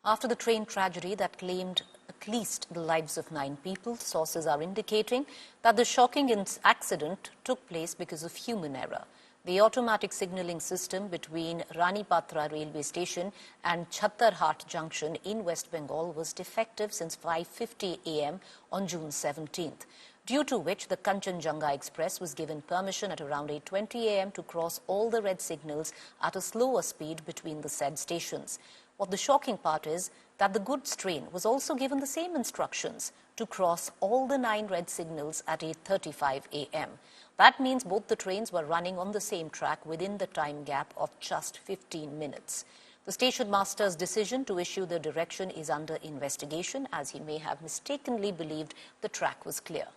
After the train tragedy that claimed at least the lives of 9 people, sources are indicating that the shocking accident took place because of human error. The automatic signalling system between Ranipatra railway station and Chhattarhat junction in West Bengal was defective since 5:50 a.m. on June 17th, due to which the Kanchenjunga Express was given permission at around 8:20 a.m. to cross all the red signals at a slower speed between the said stations. What the shocking part is that the goods train was also given the same instructions to cross all the 9 red signals at 8:35 a.m. That means both the trains were running on the same track within the time gap of just 15 minutes. The station master's decision to issue the direction is under investigation, as he may have mistakenly believed the track was clear.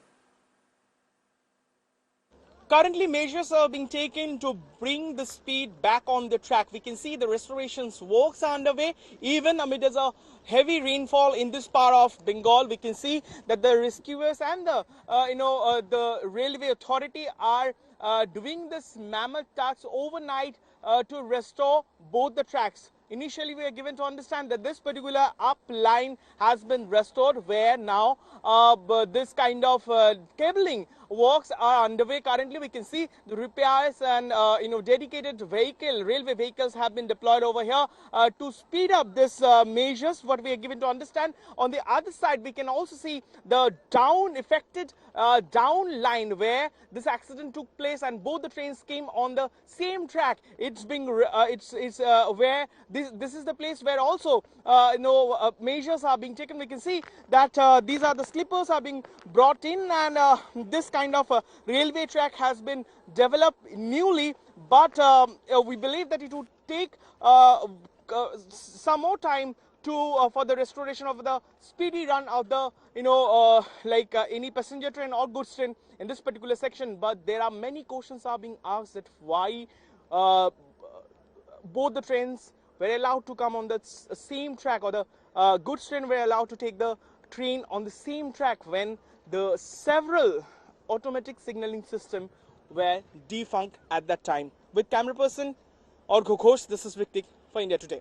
Currently, measures are being taken to bring the speed back on the track. We can see the restoration works are underway. Even amid a heavy rainfall in this part of Bengal, we can see that the rescuers and the railway authority are doing this mammoth task overnight to restore both the tracks. Initially, we are given to understand that this particular up line has been restored, where now this kind of cabling works are underway. Currently, we can see the repairs and dedicated railway vehicles have been deployed over here to speed up this measures. What we are given to understand. On the other side, we can also see the down line where this accident took place, and both the trains came on the same track. It's being where this is the place where also measures are being taken. We can see that these are the slippers are being brought in, and this kind of railway track has been developed newly, but we believe that it would take some more time to for the restoration of the speedy run of the any passenger train or goods train in this particular section. But there are many questions are being asked that why both the trains were allowed to come on the same track, or the goods train were allowed to take the train on the same track when the several automatic signaling system were defunct at that time. With camera person or Ghosh, this is Ritik for India Today.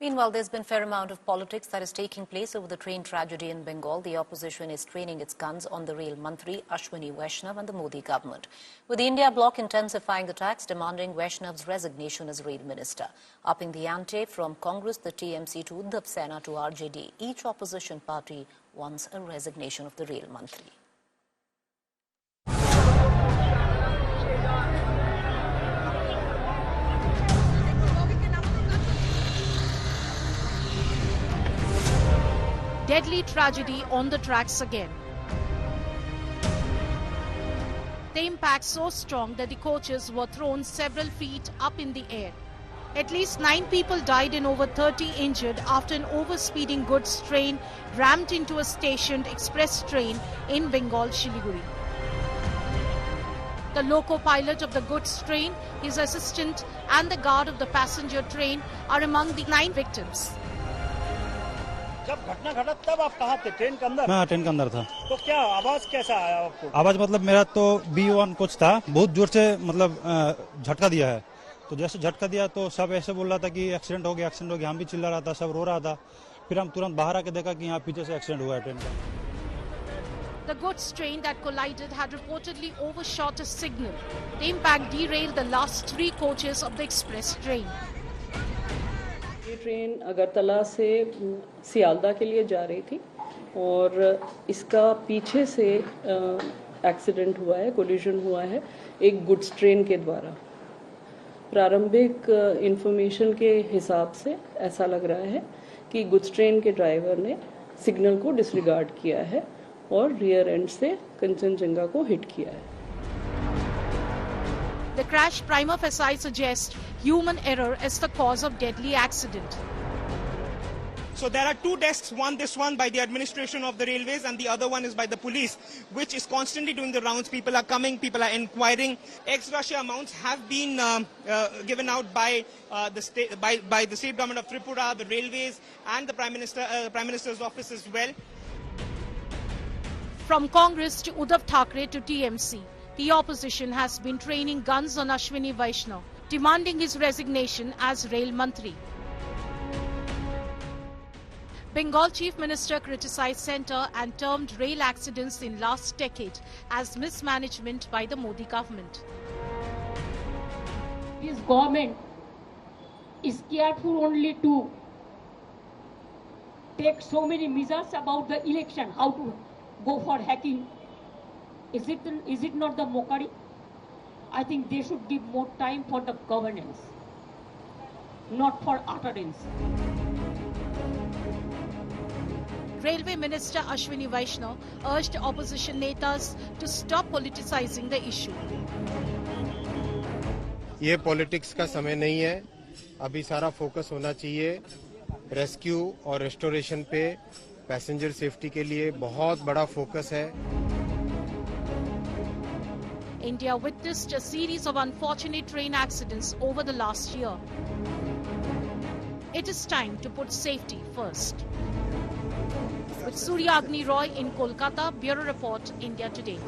Meanwhile, there's been a fair amount of politics that is taking place over the train tragedy in Bengal. The opposition is training its guns on the rail mantri Ashwini Vaishnav and the Modi government, with the India bloc intensifying the attacks, demanding Vaishnav's resignation as rail minister. Upping the ante from Congress, the TMC to Uddhav Sena to RJD, each opposition party wants a resignation of the rail mantri. Deadly tragedy on the tracks again. The impact so strong that the coaches were thrown several feet up in the air. At least 9 people died and over 30 injured after an overspeeding goods train rammed into a stationed express train in Bengal, Siliguri. The loco pilot of the goods train, his assistant and the guard of the passenger train are among the 9 victims. जब घटना घटा तब आप कहाँ थे? Train के अंदर? मैं ट्रेन के अंदर था। तो क्या आवाज कैसा आया आपको? आवाज मतलब मेरा तो B1 कोच था, बहुत जोर से मतलब झटका दिया है। तो जैसे झटका दिया तो सब ऐसे बोल रहा था कि एक्सीडेंट हो गया। हम भी चिल्ला रहा था, सब रो रहा था। फिर हम तुरंत बाहर आके देखा कि यहाँ पीछे से एक्सीडेंट हुआ है ट्रेन का। The goods train that collided had reportedly overshot a signal. The impact derailed the last 3 coaches of the express train. ये ट्रेन अगरतला से सियालदा के लिए जा रही थी और इसका पीछे से एक्सीडेंट हुआ है, कोलिजन हुआ है एक गुड्स ट्रेन के द्वारा। प्रारंभिक इंफॉर्मेशन के हिसाब से ऐसा लग रहा है कि गुड्स ट्रेन के ड्राइवर ने सिग्नल को डिसरिगार्ड किया है और रियर एंड से कंचनजंगा को हिट किया है। The crash prima facie suggests human error is the cause of deadly accident. So there are 2 desks, this one by the administration of the railways and the other one is by the police, which is constantly doing the rounds. People are coming, people are inquiring. Ex-gratia amounts have been given out by the state government of Tripura, the railways and the Prime Minister's office as well. From Congress to Uddhav Thackeray to TMC, the opposition has been training guns on Ashwini Vaishnav, demanding his resignation as Rail Mantri. Bengal Chief Minister criticized centre and termed rail accidents in last decade as mismanagement by the Modi government. This government is careful only to take so many measures about the election, how to go for hacking. Is it not the mockery? I think they should give more time for the governance, not for utterance. Railway Minister Ashwini Vaishnaw urged opposition netas to stop politicizing the issue. ये politics का समय नहीं है, अभी सारा focus होना चाहिए rescue और रेस्टोरेशन पे। पैसेंजर सेफ्टी के लिए बहुत बड़ा फोकस है। India witnessed a series of unfortunate train accidents over the last year. It is time to put safety first. With Surya Agni Roy in Kolkata, Bureau Report, India Today.